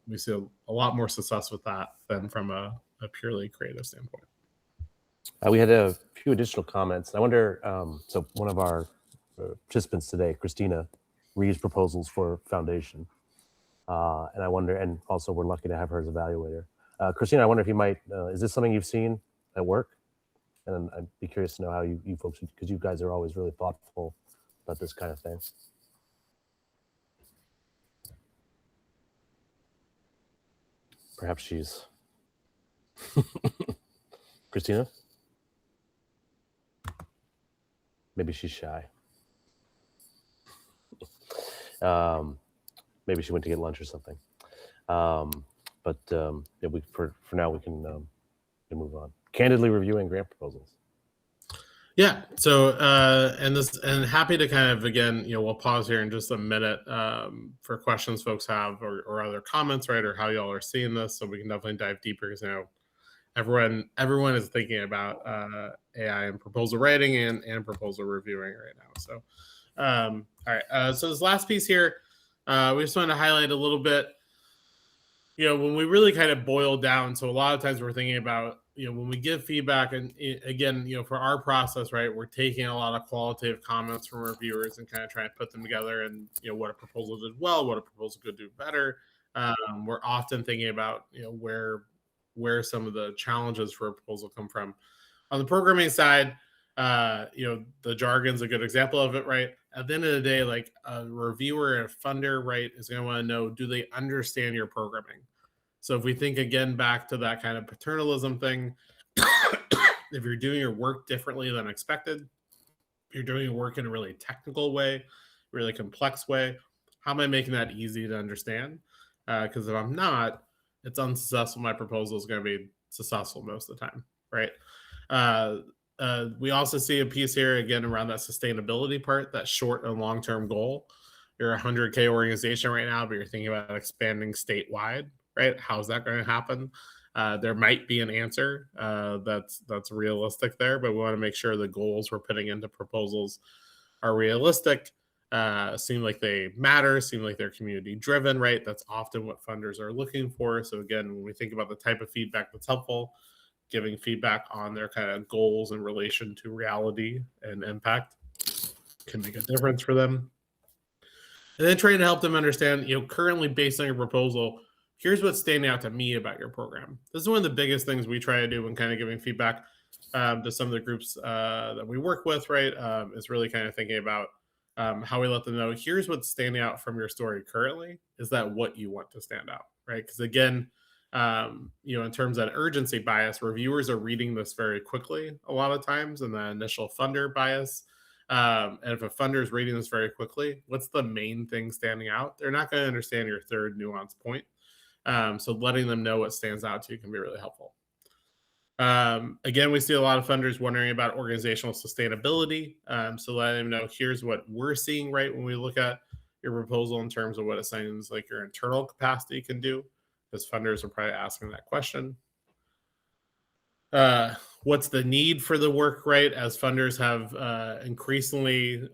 We see a lot more success with that than from a purely creative standpoint. We had a few additional comments. I wonder, so one of our participants today, Christina, reads proposals for Foundation. And I wonder, and also we're lucky to have her as evaluator. Christina, I wonder if you might, is this something you've seen at work? And I'd be curious to know how you folks, because you guys are always really thoughtful about this kind of thing. Perhaps she's, Christina? Maybe she's shy. Maybe she went to get lunch or something. But yeah, for now we can move on. Candidly reviewing grant proposals. Yeah. So and happy to kind of, again, we'll pause here in just a minute for questions folks have or other comments, right, or how y'all are seeing this, so we can definitely dive deeper, because everyone is thinking about AI and proposal writing and proposal reviewing right now. So all right. So this last piece here, we just wanted to highlight a little bit. When we really kind of boil down, so a lot of times we're thinking about, when we give feedback, and again, for our process, right, we're taking a lot of qualitative comments from reviewers and kind of trying to put them together, and what a proposal did well, what a proposal could do better. We're often thinking about where some of the challenges for a proposal come from. On the programming side, the jargon's a good example of it, right? At the end of the day, like a reviewer and a funder, right, is going to want to know, do they understand your programming? So if we think again back to that kind of paternalism thing, if you're doing your work differently than expected, you're doing your work in a really technical way, really complex way, how am I making that easy to understand? Because if I'm not, it's unsuccessful. My proposal is going to be successful most of the time, right? We also see a piece here, again, around that sustainability part, that short and long-term goal. You're a 100K organization right now, but you're thinking about expanding statewide, right? How's that going to happen? There might be an answer that's realistic there, but we want to make sure the goals we're putting into proposals are realistic, seem like they matter, seem like they're community driven, right? That's often what funders are looking for. So again, when we think about the type of feedback that's helpful, giving feedback on their kind of goals in relation to reality and impact can make a difference for them. And then trying to help them understand, currently based on your proposal, here's what's standing out to me about your program. This is one of the biggest things we try to do when kind of giving feedback to some of the groups that we work with, right? Is really kind of thinking about how we let them know, here's what's standing out from your story currently. Is that what you want to stand out, right? Because again, in terms of urgency bias, reviewers are reading this very quickly a lot of times, and the initial funder bias. And if a funder is reading this very quickly, what's the main thing standing out? They're not going to understand your third nuanced point. So letting them know what stands out to you can be really helpful. Again, we see a lot of funders wondering about organizational sustainability. So letting them know, here's what we're seeing, right, when we look at your proposal in terms of what it sounds like your internal capacity can do, because funders are probably asking that question. What's the need for the work, right? As funders have increasingly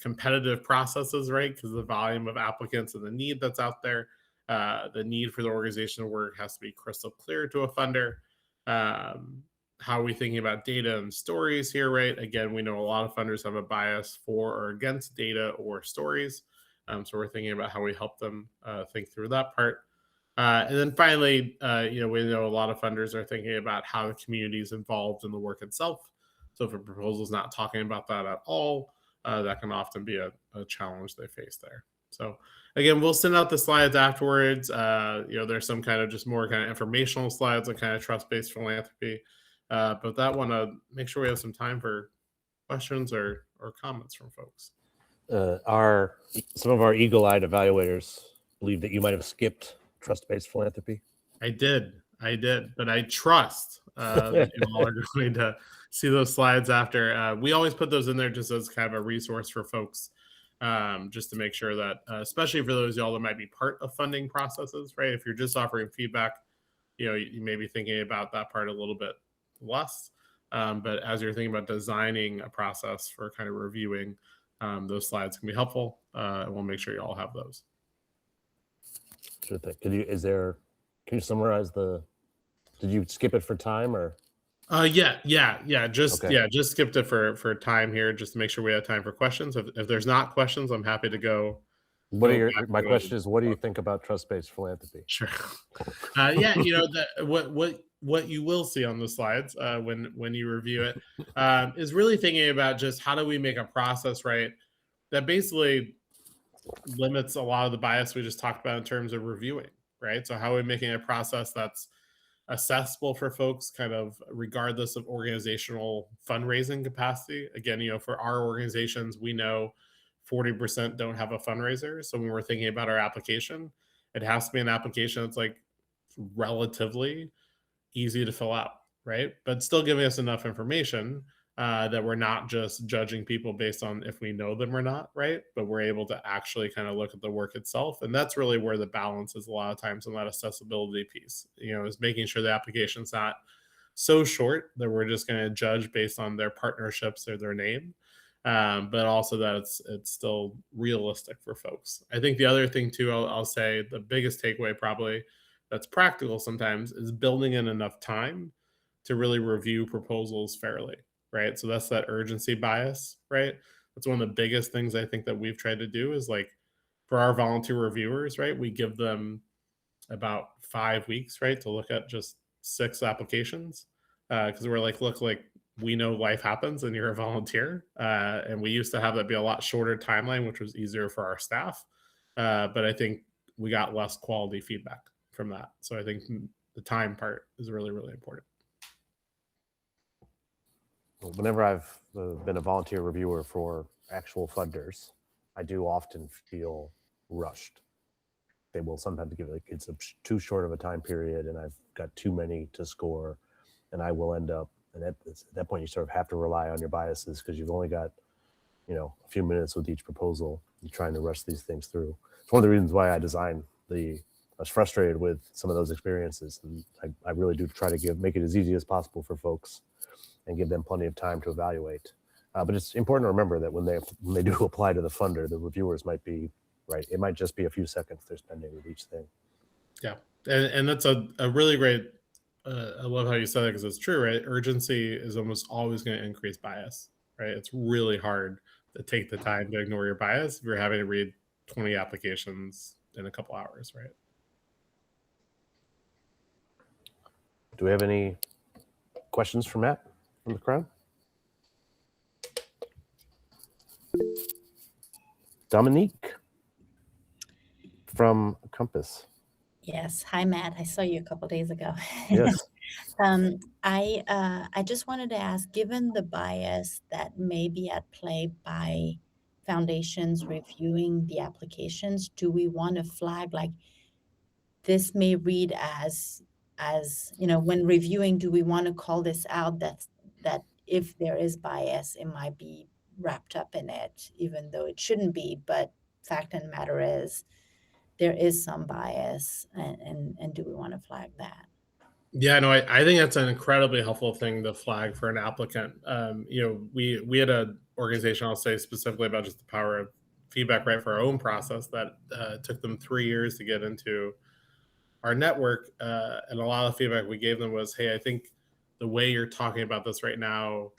competitive processes, right? Because the volume of applicants and the need that's out there, the need for the organizational work has to be crystal clear to a funder. How are we thinking about data and stories here, right? Again, we know a lot of funders have a bias for or against data or stories. So we're thinking about how we help them think through that part. And then finally, we know a lot of funders are thinking about how the community is involved in the work itself. So if a proposal is not talking about that at all, that can often be a challenge they face there. So again, we'll send out the slides afterwards. There's some kind of just more kind of informational slides on kind of trust-based philanthropy. But that want to make sure we have some time for questions or comments from folks. Some of our eagle-eyed evaluators believe that you might have skipped trust-based philanthropy. I did, but I trust that you all are going to see those slides after. We always put those in there just as kind of a resource for folks just to make sure that, especially for those y'all that might be part of funding processes, right? If you're just offering feedback, you may be thinking about that part a little bit less. But as you're thinking about designing a process for kind of reviewing, those slides can be helpful, and we'll make sure you all have those. Sure thing. Can you summarize did you skip it for time or? Just Okay. just skipped it for time here, just to make sure we have time for questions. If there's not questions, I'm happy to go. My question is, what do you think about trust-based philanthropy? Sure. What you will see on the slides, when you review it, is really thinking about just how do we make a process, right, that basically limits a lot of the bias we just talked about in terms of reviewing, right? So how are we making a process that's accessible for folks, kind of regardless of organizational fundraising capacity? Again, for our organizations, we know 40% don't have a fundraiser. So when we're thinking about our application, it has to be an application that's like relatively easy to fill out, right? But still giving us enough information, that we're not just judging people based on if we know them or not, right? But we're able to actually kind of look at the work itself. And that's really where the balance is a lot of times in that accessibility piece, is making sure the application's not so short that we're just going to judge based on their partnerships or their name, but also that it's still realistic for folks. I think the other thing too, I'll say the biggest takeaway probably that's practical sometimes is building in enough time to really review proposals fairly, right? So that's that urgency bias, right? That's one of the biggest things I think that we've tried to do is, like, for our volunteer reviewers, right? We give them about 5 weeks, right, to look at just 6 applications, because we're like, look, like, we know life happens and you're a volunteer, and we used to have that be a lot shorter timeline, which was easier for our staff, but I think we got less quality feedback from that. So I think the time part is really, really important. Whenever I've been a volunteer reviewer for actual funders, I do often feel rushed. They will sometimes give it's too short of a time period, and I've got too many to score, and I will end up. And at that point, you sort of have to rely on your biases because you've only got, a few minutes with each proposal. You're trying to rush these things through. It's one of the reasons why I designed I was frustrated with some of those experiences, and I really do try to make it as easy as possible for folks and give them plenty of time to evaluate. But it's important to remember that when they do apply to the funder, the reviewers might be right. It might just be a few seconds they're spending with each thing. Yeah, and that's a really great. I love how you said it because it's true, right? Urgency is almost always going to increase bias, right? It's really hard to take the time to ignore your bias if you're having to read 20 applications in a couple hours, right? Do we have any questions for Matt from the crowd? Dominique from Compass. Yes. Hi, Matt. I saw you a couple days ago. Yes. I just wanted to ask, given the bias that may be at play by foundations reviewing the applications, do we want to flag, like, this may read as when reviewing, do we want to call this out that if there is bias, it might be wrapped up in it, even though it shouldn't be, but fact and matter is there is some bias, and do we want to flag that? Yeah, no, I think that's an incredibly helpful thing to flag for an applicant. We had an organization, I'll say specifically about just the power of feedback, right, for our own process that took them 3 years to get into our network. And a lot of the feedback we gave them was, hey, I think the way you're talking about this right now,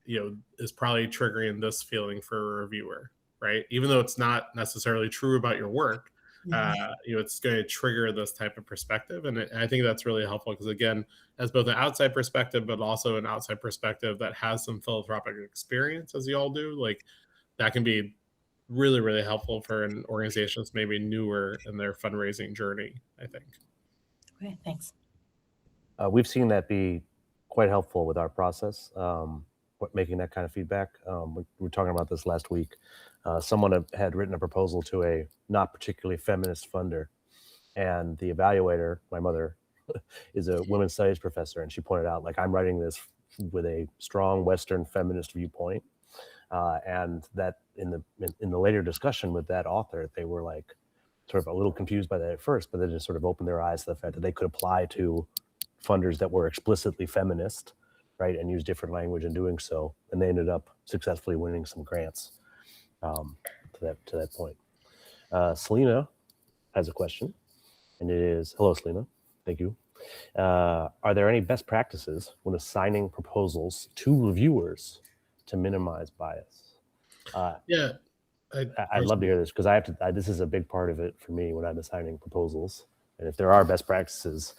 is probably triggering this feeling for a reviewer, right? Even though it's not necessarily true about your work, it's going to trigger this type of perspective. And I think that's really helpful because, again, as both an outside perspective, but also an outside perspective that has some philanthropic experience, as you all do, like, that can be really, really helpful for an organization that's maybe newer in their fundraising journey, I think. Okay, thanks. We've seen that be quite helpful with our process, making that kind of feedback. We were talking about this last week. Someone had written a proposal to a not particularly feminist funder, and the evaluator, my mother, is a women's studies professor, and she pointed out, like, I'm writing this with a strong Western feminist viewpoint. and that in the later discussion with that author, they were like sort of a little confused by that at first, but then just sort of opened their eyes to the fact that they could apply to funders that were explicitly feminist, right, and use different language in doing so, and they ended up successfully winning some grants to that point. Selena has a question, and it is, hello, Selena. Thank you. Are there any best practices when assigning proposals to reviewers to minimize bias? Yeah, I'd love to hear this because I have to. This is a big part of it for me when I'm assigning proposals. And if there are best practices,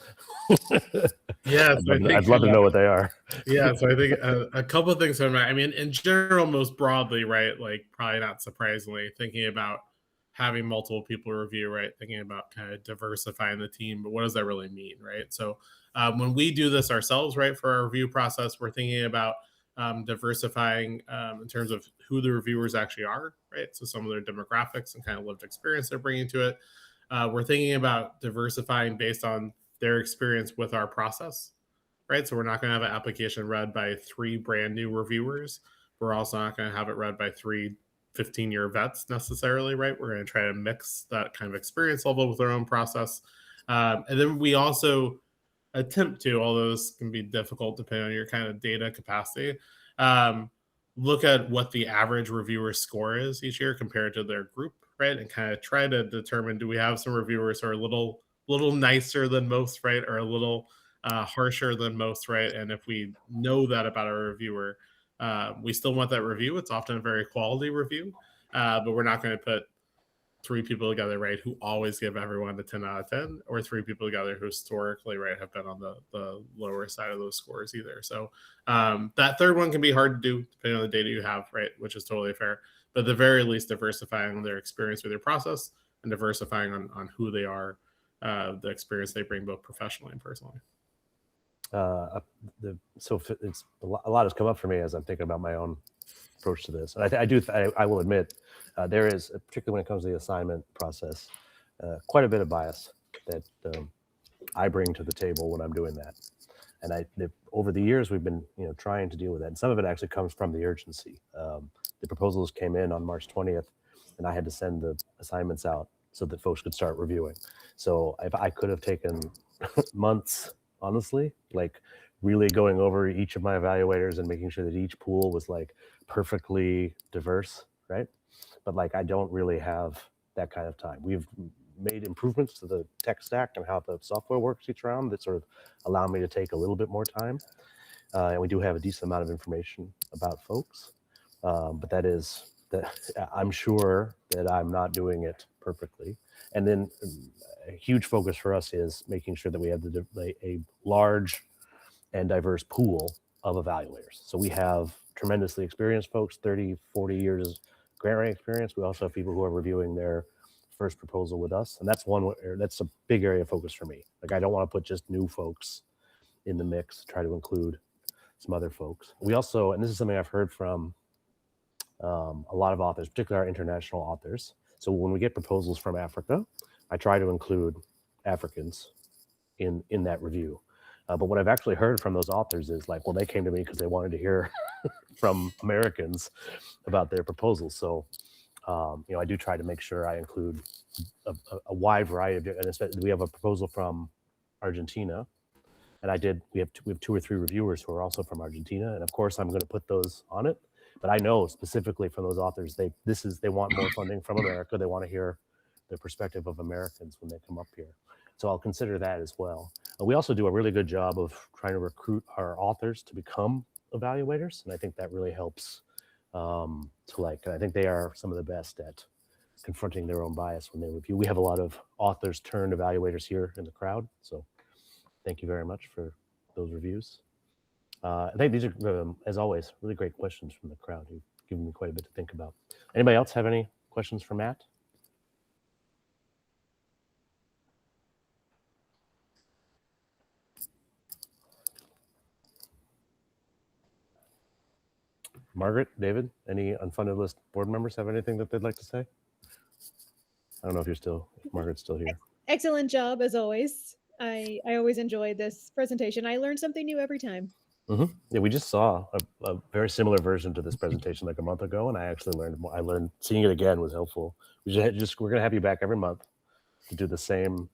yeah, I'd love to know what they are. Yeah, so I think a couple of things. I mean, in general, most broadly, right? Like, probably not surprisingly, thinking about having multiple people review, right? Thinking about kind of diversifying the team, but what does that really mean, right? So when we do this ourselves, right, for our review process, we're thinking about diversifying in terms of who the reviewers actually are, right? So some of their demographics and kind of lived experience they're bringing to it. We're thinking about diversifying based on their experience with our process, right? So we're not going to have an application read by 3 brand new reviewers. We're also not going to have it read by 3 15-year vets necessarily, right? We're going to try to mix that kind of experience level with our own process. And then we also attempt to, although this can be difficult depending on your kind of data capacity, look at what the average reviewer score is each year compared to their group, right? And kind of try to determine, do we have some reviewers who are a little nicer than most, right? Or a little harsher than most, right? And if we know that about our reviewer, we still want that review. It's often a very quality review, but we're not going to put 3 people together, right, who always give everyone a 10 out of 10, or 3 people together who historically, right, have been on the lower side of those scores either. So that third one can be hard to do depending on the data you have, right, which is totally fair. But at the very least, diversifying their experience with your process and diversifying on who they are, the experience they bring both professionally and personally. So it's a lot has come up for me as I'm thinking about my own approach to this. And I will admit, there is, particularly when it comes to the assignment process, quite a bit of bias that I bring to the table when I'm doing that. And over the years, we've been trying to deal with that. And some of it actually comes from the urgency. The proposals came in on March 20th, and I had to send the assignments out so that folks could start reviewing. So if I could have taken months, honestly, like really going over each of my evaluators and making sure that each pool was like perfectly diverse, right? But like I don't really have that kind of time. We've made improvements to the tech stack and how the software works each round that sort of allow me to take a little bit more time. And we do have a decent amount of information about folks. But that I'm sure that I'm not doing it perfectly. And then a huge focus for us is making sure that we have a large and diverse pool of evaluators. So we have tremendously experienced folks, 30, 40 years grant writing experience. We also have people who are reviewing their first proposal with us. And that's a big area of focus for me. Like I don't want to put just new folks in the mix, try to include some other folks. We also, and this is something I've heard from a lot of authors, particularly our international authors. So when we get proposals from Africa, I try to include Africans in that review. But what I've actually heard from those authors is like, well, they came to me because they wanted to hear from Americans about their proposals. So, I do try to make sure I include a wide variety of, and especially we have a proposal from Argentina, and we have 2 or 3 reviewers who are also from Argentina, and of course I'm going to put those on it. But I know specifically from those authors, they want more funding from America. They want to hear the perspective of Americans when they come up here. So I'll consider that as well. We also do a really good job of trying to recruit our authors to become evaluators, and I think that really helps. I think they are some of the best at confronting their own bias when they review. We have a lot of authors turned evaluators here in the crowd, so thank you very much for those reviews. I think these are, as always, really great questions from the crowd. You've given me quite a bit to think about. Anybody else have any questions for Matt? Margaret, David, any unfunded list board members have anything that they'd like to say? I don't know if Margaret's still here. Excellent job, as always. I always enjoy this presentation. I learn something new every time. Yeah, we just saw a very similar version to this presentation like a month ago, and I actually learned more. I learned seeing it again was helpful. We're gonna have you back every month to do the same.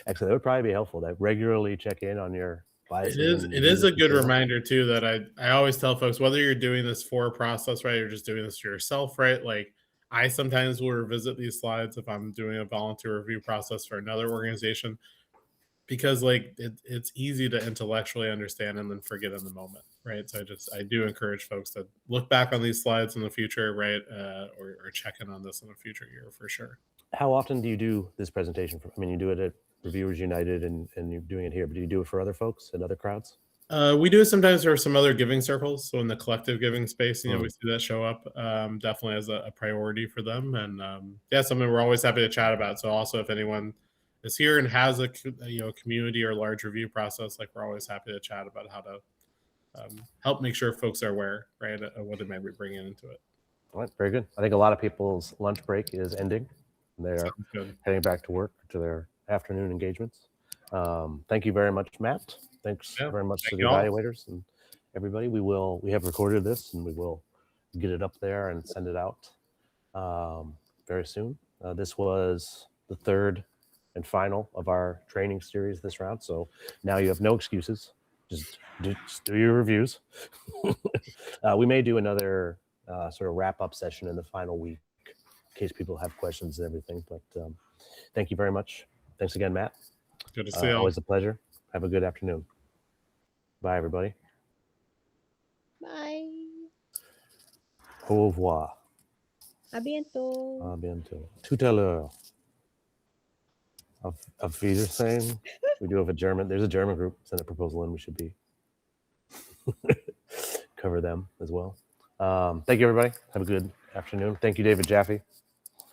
Actually, that would probably be helpful. That regularly check in on your biases. It is a good reminder too that I always tell folks, whether you're doing this for a process, right, or just doing this for yourself, right? Like I sometimes will revisit these slides if I'm doing a volunteer review process for another organization, because like it's easy to intellectually understand and then forget in the moment, right? So I do encourage folks to look back on these slides in the future, right, or check in on this in a future year for sure. How often do you do this presentation? I mean, you do it at Reviewers United and you're doing it here, but do you do it for other folks and other crowds? We do it sometimes for some other giving circles. So in the collective giving space, we see that show up definitely as a priority for them. And yeah, something we're always happy to chat about. So also if anyone is here and has a community or large review process, like we're always happy to chat about how to help make sure folks are aware, right, of what they might be bringing into it. All right, very good. I think a lot of people's lunch break is ending. They're heading back to work, to their afternoon engagements. Thank you very much, Matt. Thanks very much to the evaluators and everybody. We have recorded this and we will get it up there and send it out very soon. This was the third and final of our training series this round. So now you have no excuses. Just do your reviews. We may do another sort of wrap up session in the final week in case people have questions and everything. But thank you very much. Thanks again, Matt. Good to see you. Always a pleasure. Have a good afternoon. Bye, everybody. Bye. Au revoir. A bientôt. À bientôt. Tout à l'heure. Auf Wiedersehen. We do have there's a German group. Send a proposal in. We should be cover them as well. Thank you, everybody. Have a good afternoon. Thank you, David Jaffe.